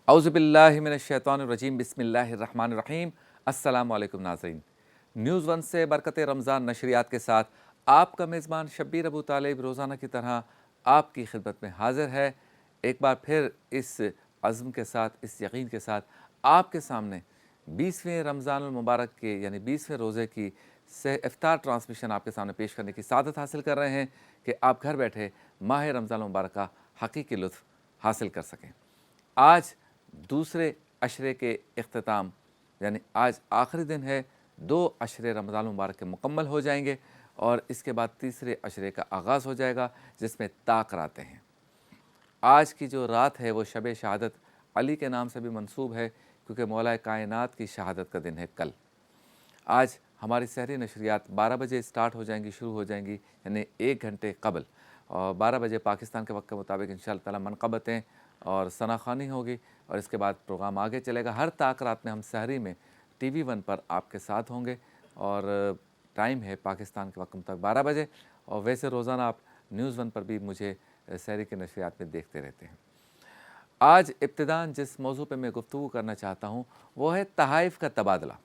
औज़ु बिल्लाहि मिनश्शैतानिर्रजीम बिस्मिल्लाहिर्रहमानिर्रहीम। अस्सलामु अलैकुम नाज़रीन, न्यूज़ वन से बरकत रमज़ान नशरियात के साथ आपका मेज़बान शब्बीर अबू तालिब रोज़ाना की तरह आपकी खिदमत में हाज़िर है। एक बार फिर इस अज़्म के साथ, इस यकीन के साथ आपके सामने 20वें रमज़ानुल मुबारक के यानी 20वें रोज़े की इफ्तार ट्रांसमिशन आपके सामने पेश करने की सादत हासिल कर रहे हैं कि आप घर बैठे माह रमज़ान मुबारक का हकीकी लुत्फ़ हासिल कर सकें। आज दूसरे अशरे के इख्तिताम यानी आज आखिरी दिन है। 2 अशरे रमज़ान मुबारक के मुकम्मल हो जाएंगे और इसके बाद तीसरे अशरे का आगाज़ हो जाएगा जिसमें ताक रातें हैं। आज की जो रात है वो शब शहादत अली के नाम से भी मंसूब है क्योंकि मौला कायनात की शहादत का दिन है कल। आज हमारी सहरी नशरियात 12 बजे स्टार्ट हो जाएंगी, शुरू हो जाएंगी यानी 1 घंटे कबल, और 12 बजे पाकिस्तान के वक्त के मुताबिक इंशाअल्लाह ताला मनक़बतें और सनाख़ानी होगी और इसके बाद प्रोग्राम आगे चलेगा। हर ताक रात में हम सहरी में TV 1 पर आपके साथ होंगे और टाइम है पाकिस्तान के वक्त के मुताबिक 12 बजे, और वैसे रोज़ाना आप न्यूज़ 1 पर भी मुझे सहरी के नशरियात में देखते रहते हैं। आज इब्तिदान जिस मौजू पे मैं गुफ्तगू करना चाहता हूँ वो है तहाइफ़ का तबादला।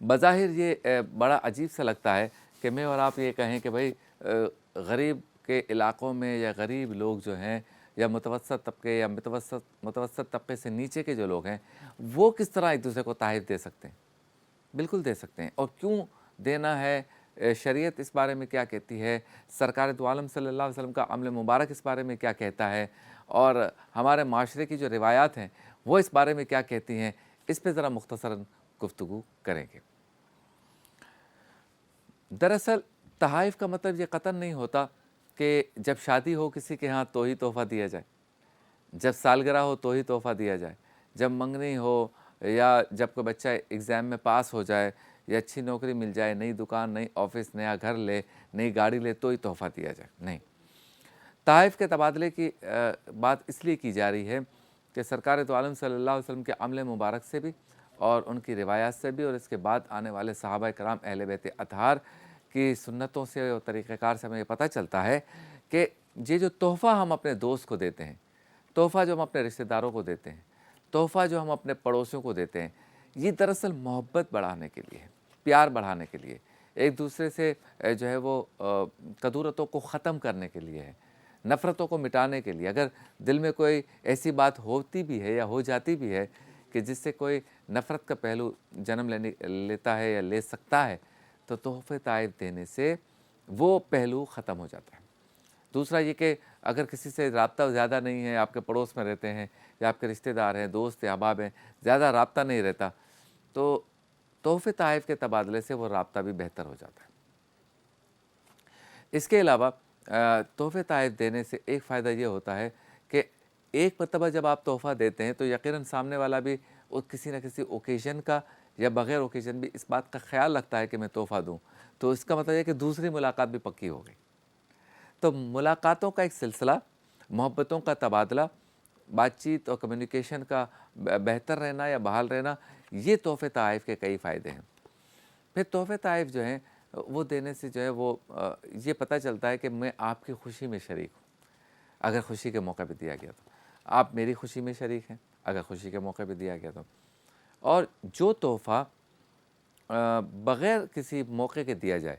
बज़ाहिर ये बड़ा अजीब सा लगता है कि मैं और आप ये कहें कि भाई गरीब के इलाक़ों में या गरीब लोग जो हैं या मुतवस्सत तबके या मुतवस्सत तबके से नीचे के जो लोग हैं वो किस तरह एक दूसरे को तोहफ़े दे सकते हैं। बिल्कुल दे सकते हैं, और क्यों देना है, शरीयत इस बारे में क्या कहती है, सरकार दो आलम सल्लल्लाहु अलैहि वसल्लम का अमल मुबारक इस बारे में क्या कहता है, और हमारे माशरे की जो रिवायात हैं वो इस बारे में क्या कहती हैं, इस पे ज़रा मुख्तसरन गुफ्तगू करेंगे। दरअसल तहाइफ़ का मतलब ये कतन नहीं होता कि जब शादी हो किसी के यहाँ तो ही तोहफ़ा दिया जाए, जब सालगिरह हो तो ही तोहफ़ा दिया जाए, जब मंगनी हो या जब कोई बच्चा एग्ज़ाम में पास हो जाए या अच्छी नौकरी मिल जाए, नई दुकान, नई ऑफ़िस, नया घर ले, नई गाड़ी ले तो ही तोहफ़ा दिया जाए, नहीं। तहाइफ़ के तबादले की बात इसलिए की जा रही है कि सरकार दो आलम सल्लल्लाहु अलैहि वसल्लम के अमल मुबारक से भी और उनकी रिवायात से भी और इसके बाद आने वाले सहाबा कराम अहले बैत अतहार की सुन्नतों से और तरीक़ेकार से हमें ये पता चलता है कि ये जो तोहफ़ा हम अपने दोस्त को देते हैं, तोहफ़ा जो हम अपने रिश्तेदारों को देते हैं, तोहफ़ा जो हम अपने पड़ोसियों को देते हैं, ये दरअसल मोहब्बत बढ़ाने के लिए है, प्यार बढ़ाने के लिए, एक दूसरे से जो है वो कदूरतों को ख़त्म करने के लिए है, नफ़रतों को मिटाने के लिए। अगर दिल में कोई ऐसी बात होती भी है या हो जाती भी है कि जिससे कोई नफ़रत का पहलू जन्म लेता है या ले सकता है, तो तोहफ़े ताइफ़ देने से वो पहलू ख़त्म हो जाता है। दूसरा ये कि अगर किसी से राब्ता ज़्यादा नहीं है, आपके पड़ोस में रहते हैं या आपके रिश्तेदार हैं, दोस्त या अहबाब हैं, ज़्यादा राब्ता नहीं रहता, तो तोहफ़े ताइफ़ के तबादले से वो राब्ता भी बेहतर हो जाता है। इसके अलावा तोहफ़े ताइफ़ देने से एक फ़ायदा ये होता है कि एक मरतबा जब आप तोहफ़ा देते हैं तो यकीनन सामने वाला भी वो किसी न किसी ओकेज़न का या बग़ैर ओकेज़न भी इस बात का ख़्याल रखता है कि मैं तोहफ़ा दूँ, तो इसका मतलब है कि दूसरी मुलाकात भी पक्की हो गई। तो मुलाकातों का एक सिलसिला, मोहब्बतों का तबादला, बातचीत और कम्युनिकेशन का बेहतर रहना या बहाल रहना, ये तोहफ़े ताइफ़ के कई फ़ायदे हैं। फिर तोहफ़े ताइफ़ जो हैं वो देने से जो है वो ये पता चलता है कि मैं आपकी खुशी में शरीक हूँ, अगर खुशी के मौके पे दिया गया तो। आप मेरी खुशी में शरीक हैं, अगर खुशी के मौके पे दिया गया तो। और जो तोहफ़ा बग़ैर किसी मौके के दिया जाए,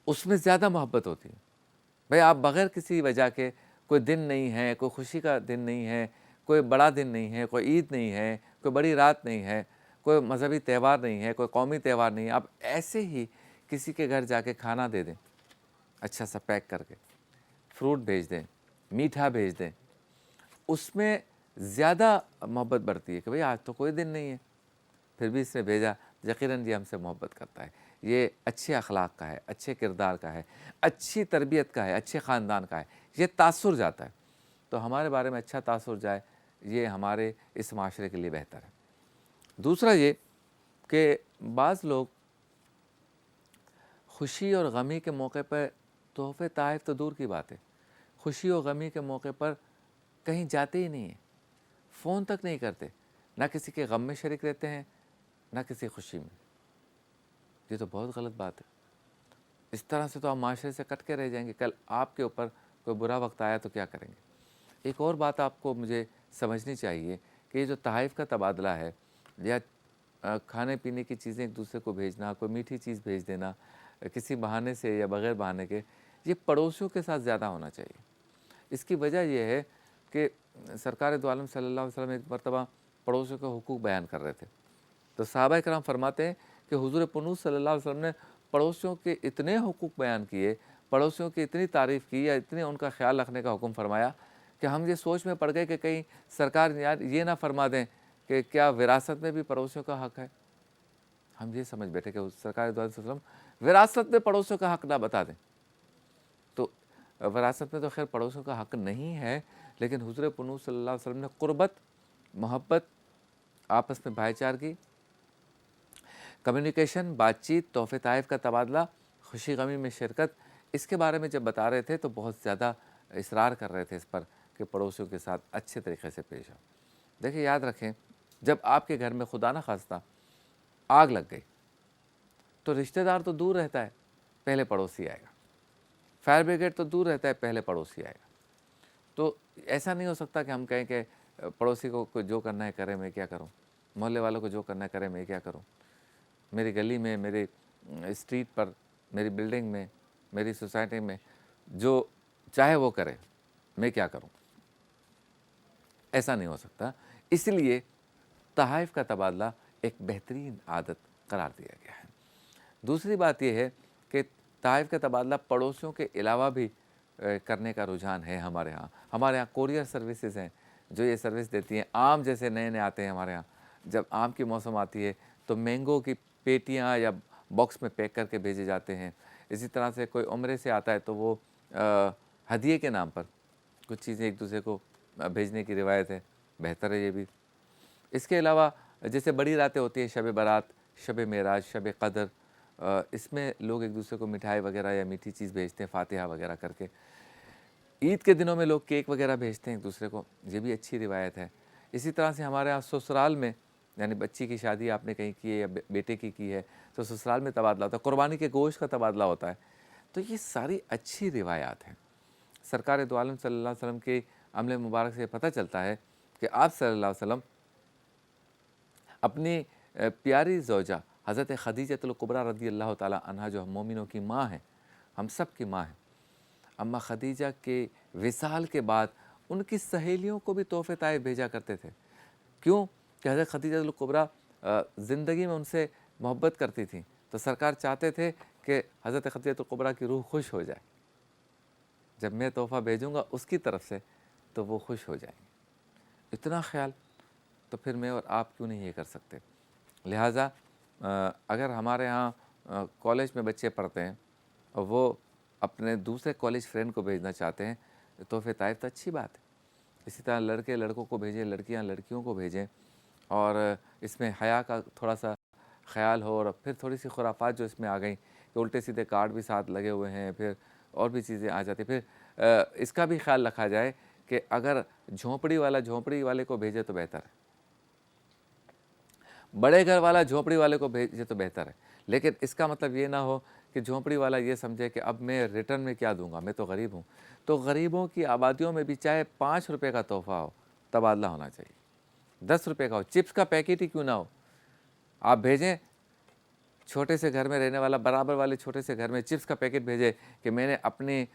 उसमें ज़्यादा मोहब्बत होती है। भाई आप बग़ैर किसी वजह के, कोई दिन नहीं है, कोई खुशी का दिन नहीं है, कोई बड़ा दिन नहीं है, कोई ईद नहीं है, कोई बड़ी रात नहीं है, कोई मज़हबी त्यौहार नहीं है, कोई कौमी त्यौहार नहीं है, आप ऐसे ही किसी के घर जाके खाना दे दें, अच्छा सा पैक करके, फ्रूट भेज दें, मीठा भेज दें, उसमें ज़्यादा मोहब्बत बढ़ती है कि भाई आज तो कोई दिन नहीं है, फिर भी इसने भेजा, यकीनन ये हमसे मोहब्बत करता है, ये अच्छे अखलाक का है, अच्छे किरदार का है, अच्छी तरबियत का है, अच्छे ख़ानदान का है, ये तासुर जाता है। तो हमारे बारे में अच्छा तासुर जाए, ये हमारे इस माशरे के लिए बेहतर है। दूसरा ये कि बाज़ लोग खुशी और गमी के मौके पर तोहफ़े ताइफ़ तो दूर की बात है, खुशी और गमी के मौके पर कहीं जाते ही नहीं हैं, फ़ोन तक नहीं करते, ना किसी के गम में शरीक रहते हैं, ना किसी खुशी में। ये तो बहुत गलत बात है। इस तरह से तो आप माशरे से कट के रह जाएंगे। कल आपके ऊपर कोई बुरा वक्त आया तो क्या करेंगे? ایک اور بات آپ کو مجھے سمجھنی چاہیے کہ یہ جو تحائف کا تبادلہ ہے یا کھانے پینے کی چیزیں ایک دوسرے کو بھیجنا، کوئی میٹھی چیز بھیج دینا کسی بہانے سے یا بغیر بہانے کے، یہ پڑوسیوں کے ساتھ زیادہ ہونا چاہیے۔ اس کی وجہ یہ ہے کہ سرکار دو عالم صلی اللہ علیہ وسلم ایک مرتبہ پڑوسیوں کے حقوق بیان کر رہے تھے، تو صحابہ کرام فرماتے ہیں کہ حضور پنوس صلی اللہ علیہ وسلم نے پڑوسیوں کے اتنے حقوق بیان کیے، پڑوسیوں کی اتنی تعریف کی یا اتنے ان کا خیال رکھنے کا حکم فرمایا کہ ہم یہ سوچ میں پڑ گئے کہ کہیں سرکار یہ نہ فرما دیں کہ کیا وراثت میں بھی پڑوسیوں کا حق ہے۔ ہم یہ سمجھ بیٹھے کہ سرکار دو علیہ وسلم وراثت میں پڑوسیوں کا حق نہ بتا دیں، تو وراثت میں تو خیر پڑوسیوں کا حق نہیں ہے، لیکن حضور پنوس صلی اللہ علیہ وسلم نے قربت، محبت، آپس میں بھائی چارگی، کمیونیکیشن، بات چیت، تحفے تحائف کا تبادلہ، خوشی غمی میں شرکت، اس کے بارے میں جب بتا رہے تھے تو بہت زیادہ اصرار کر رہے تھے اس پر کہ پڑوسیوں کے ساتھ اچھے طریقے سے پیش آؤ۔ دیکھیں یاد رکھیں، جب آپ کے گھر میں خدا نہ خواستہ آگ لگ گئی تو رشتہ دار تو دور رہتا ہے، پہلے پڑوسی آئے گا، فائر بریگیڈ تو دور رہتا ہے، پہلے پڑوسی آئے گا۔ تو ایسا نہیں ہو سکتا کہ ہم کہیں کہ پڑوسی کو جو کرنا ہے کرے، میں کیا کروں، محلے والوں کو جو کرنا ہے کرے، میں کیا کروں، میری گلی میں، میرے اسٹریٹ پر، میری بلڈنگ میں، میری سوسائٹی میں جو چاہے وہ کرے، میں کیا کروں۔ ایسا نہیں ہو سکتا، اس لیے تحائف کا تبادلہ ایک بہترین عادت قرار دیا گیا ہے۔ دوسری بات یہ ہے کہ تحائف کا تبادلہ پڑوسیوں کے علاوہ بھی کرنے کا رجحان ہے ہمارے ہاں کوریئر سروسز ہیں جو یہ سروس دیتی ہیں۔ آم جیسے نئے نئے آتے ہیں ہمارے ہاں، جب آم کی موسم آتی ہے تو مینگو کی پیٹیاں یا باکس میں پیک کر کے بھیجے جاتے ہیں۔ اسی طرح سے کوئی عمرے سے آتا ہے تو وہ ہدیے کے نام پر کچھ چیزیں ایک دوسرے کو بھیجنے کی روایت ہے، بہتر ہے یہ بھی۔ اس کے علاوہ جیسے بڑی راتیں ہوتی ہیں، شب برات، شب معراج، شب قدر، اس میں لوگ ایک دوسرے کو مٹھائی وغیرہ یا میٹھی چیز بھیجتے ہیں، فاتحہ وغیرہ کر کے۔ عید کے دنوں میں لوگ کیک وغیرہ بھیجتے ہیں ایک دوسرے کو، یہ بھی اچھی روایت ہے۔ اسی طرح سے ہمارے ہاں سسرال میں، یعنی بچی کی شادی آپ نے کہیں کی ہے یا بیٹے کی ہے تو سسرال میں تبادلہ ہوتا ہے، قربانی کے گوشت کا تبادلہ ہوتا ہے۔ تو یہ ساری اچھی روایات ہیں۔ سرکار دو عالم صلی اللہ علیہ وسلم کے عمل مبارک سے پتہ چلتا ہے کہ آپ صلی اللہ علیہ وسلم اپنی پیاری زوجہ حضرت خدیجہ الکبریٰ رضی اللہ تعالی عنہا، جو ہم مومنوں کی ماں ہیں، ہم سب کی ماں ہیں، اماں خدیجہ کے وصال کے بعد ان کی سہیلیوں کو بھی تحفے تحائف بھیجا کرتے تھے۔ کیوں کہ حضرت خدیجہ الکبریٰ زندگی میں ان سے محبت کرتی تھیں، تو سرکار چاہتے تھے کہ حضرت خدیجہ الکبریٰ کی روح خوش ہو جائے، جب میں تحفہ بھیجوں گا اس کی طرف سے تو وہ خوش ہو جائیں گے۔ اتنا خیال تو پھر میں اور آپ کیوں نہیں یہ کر سکتے؟ لہٰذا اگر ہمارے ہاں کالج میں بچے پڑھتے ہیں اور وہ اپنے دوسرے کالج فرینڈ کو بھیجنا چاہتے ہیں تحفے تحائف، تو اچھی بات ہے۔ اسی طرح لڑکے لڑکوں کو بھیجیں، لڑکیاں لڑکیوں کو بھیجیں، اور اس میں حیا کا تھوڑا سا خیال ہو۔ اور پھر تھوڑی سی خرافات جو اس میں آ گئیں کہ الٹے سیدھے کارڈ بھی ساتھ لگے ہوئے ہیں، پھر اور بھی چیزیں آ جاتی، پھر اس کا بھی خیال رکھا جائے کہ اگر جھونپڑی والا جھونپڑی والے کو بھیجے تو بہتر ہے، بڑے گھر والا جھونپڑی والے کو بھیجے تو بہتر ہے، لیکن اس کا مطلب یہ نہ ہو کہ جھونپڑی والا یہ سمجھے کہ اب میں ریٹرن میں کیا دوں گا، میں تو غریب ہوں۔ تو غریبوں کی آبادیوں میں بھی چاہے 5 روپے کا تحفہ ہو، تبادلہ ہونا چاہیے، 10 روپے کا ہو، چپس کا پیکٹ ہی کیوں نہ ہو، آپ بھیجیں۔ چھوٹے سے گھر میں رہنے والا برابر والے چھوٹے سے گھر میں چپس کا پیکٹ بھیجے کہ میں نے اپنے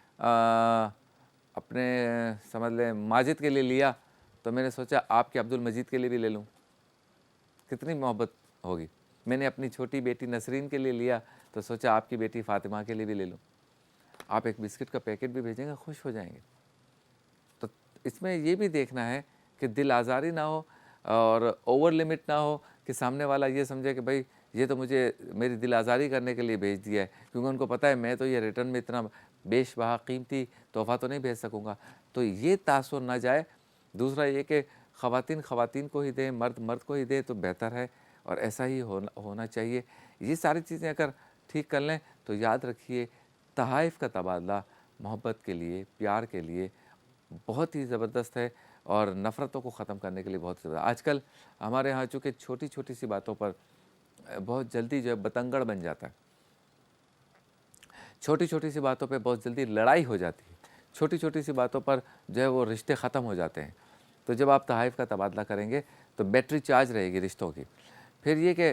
سمجھ لیں ماجد کے لیے لیا تو میں نے سوچا آپ کے عبد المجید کے لیے بھی لے لوں، کتنی محبت ہوگی۔ میں نے اپنی چھوٹی بیٹی نسرین کے لیے لیا تو سوچا آپ کی بیٹی فاطمہ کے لیے بھی لے لوں۔ آپ ایک بسکٹ کا پیکٹ بھی بھیجیں گے، خوش ہو جائیں گے۔ تو اس میں یہ بھی دیکھنا ہے کہ دل آزاری نہ ہو اور اوور لمٹ نہ ہو کہ سامنے والا یہ سمجھے کہ بھائی یہ تو مجھے میری دل آزاری کرنے کے لیے بھیج دیا ہے، کیونکہ ان کو پتہ ہے میں تو یہ ریٹرن میں اتنا بیش بہا قیمتی تحفہ تو نہیں بھیج سکوں گا، تو یہ تاثر نہ جائے۔ دوسرا یہ کہ خواتین خواتین کو ہی دیں، مرد مرد کو ہی دیں تو بہتر ہے، اور ایسا ہی ہونا چاہیے۔ یہ ساری چیزیں اگر ٹھیک کر لیں تو یاد رکھیے تحائف کا تبادلہ محبت کے لیے، پیار کے لیے بہت ہی زبردست ہے، اور نفرتوں کو ختم کرنے کے لیے بہت زیادہ۔ آج کل ہمارے ہاں چونکہ چھوٹی چھوٹی سی باتوں پر بہت جلدی جو ہے بتنگڑ بن جاتا ہے، چھوٹی چھوٹی سی باتوں پہ بہت جلدی لڑائی ہو جاتی ہے، छोटी छोटी सी बातों पर जो है वो रिश्ते ख़त्म हो जाते हैं। तो जब आप तहाइफ़ का तबादला करेंगे तो बैटरी चार्ज रहेगी रिश्तों की। फिर ये कि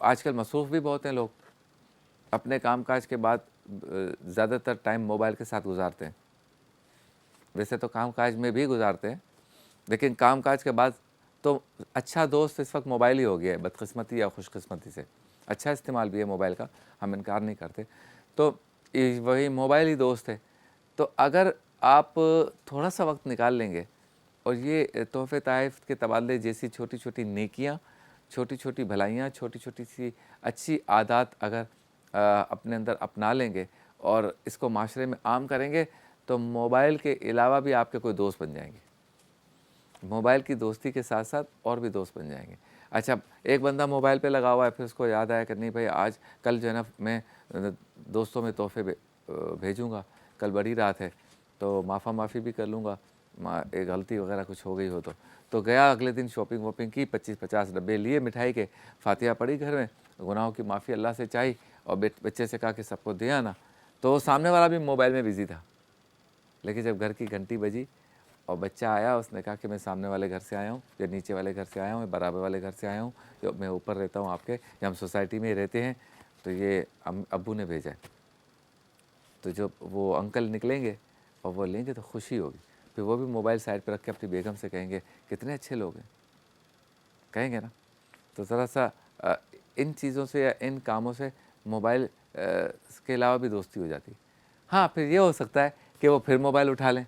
आजकल मसरूफ़ भी बहुत हैं लोग, अपने कामकाज के बाद ज़्यादातर टाइम मोबाइल के साथ गुजारते हैं। वैसे तो कामकाज में भी गुजारते हैं, लेकिन कामकाज के बाद तो अच्छा दोस्त इस वक्त मोबाइल ही हो गया है, बदकिस्मती या खुशकिस्मती से। अच्छा इस्तेमाल भी है मोबाइल का, हम इनकार नहीं करते। तो वही मोबाइल ही दोस्त है। तो अगर आप थोड़ा सा वक्त निकाल लेंगे और ये तोहफ़े ताइफ़ के तबादले जैसी छोटी छोटी नेकियां, छोटी छोटी भलाइयाँ, छोटी छोटी सी अच्छी आदत अगर अपने अंदर अपना लेंगे और इसको माशरे में आम करेंगे तो मोबाइल के अलावा भी आपके कोई दोस्त बन जाएंगे। मोबाइल की दोस्ती के साथ साथ और भी दोस्त बन जाएंगे। अच्छा, एक बंदा मोबाइल पे लगा हुआ है, फिर उसको याद आया कि नहीं भाई आज कल जो है ना मैं दोस्तों में तोहफ़े भेजूँगा, कल बड़ी रात है तो माफ़ी भी कर लूँगा, एक गलती वगैरह कुछ हो गई हो तो गया अगले दिन शॉपिंग वॉपिंग की, 25-50 डब्बे लिए मिठाई के, फातिहा पढ़ी घर में, गुनाहों की माफ़ी अल्लाह से चाही और बच्चे से कहा कि सबको दे आना। तो सामने वाला भी मोबाइल में बिज़ी था, लेकिन जब घर की घंटी बजी और बच्चा आया, उसने कहा कि मैं सामने वाले घर से आया हूँ या नीचे वाले घर से आया हूँ या बराबर वाले घर से आया हूँ या मैं ऊपर रहता हूँ आपके, या हम सोसाइटी में ही रहते हैं, तो ये अब्बू ने भेजा है। तो जब वो अंकल निकलेंगे और वो लेंगे तो खुशी होगी। फिर वो भी मोबाइल साइड पर रख के अपनी बेगम से कहेंगे कितने अच्छे लोग हैं, कहेंगे ना। तो ज़रा सा इन चीज़ों से या इन कामों से मोबाइल के अलावा भी दोस्ती हो जाती है। हाँ, फिर ये हो सकता है कि वो फिर मोबाइल उठा लें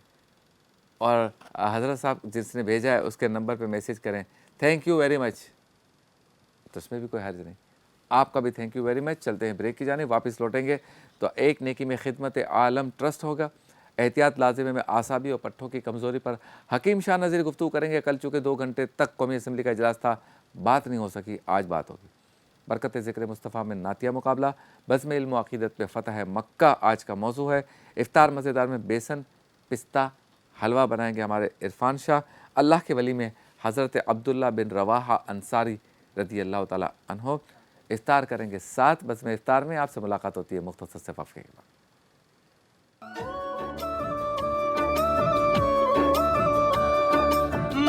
और हज़रत साहब जिसने भेजा है उसके नंबर पे मैसेज करें थैंक यू वेरी मच, तो उसमें भी कोई हर्ज नहीं। आपका भी थैंक यू वेरी मच। चलते हैं ब्रेक की जानिब, वापस लौटेंगे तो एक नेकी में खिदमत आलम ट्रस्ट होगा, एहतियात लाजिम में आसाबी और पट्ठों की कमज़ोरी पर हकीम शाह नज़ीर गुफ्तगू करेंगे। कल चूँकि 2 घंटे तक कौमी असम्बली का इजलास था, बात नहीं हो सकी, आज बात होगी। बरकत ज़िक्र मुस्तफ़ा में नातिया मुकाबला, बज़्म इल्म व अक़ीदत पे फ़तह मक्का आज का मौजू है। इफ्तार मज़ेदार में बेसन पिस्ता हलवा बनाएंगे हमारे इरफान शाह। अल्लाह के वली में हज़रत अब्दुल्ला बिन रवाहा अंसारी रज़ी अल्लाह ताला अन्हो इफ्तार करेंगे साथ। बज़्म इफ्तार में आपसे मुलाकात होती है मुख्तसर से वक़्फ़े के बाद।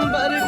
बरकत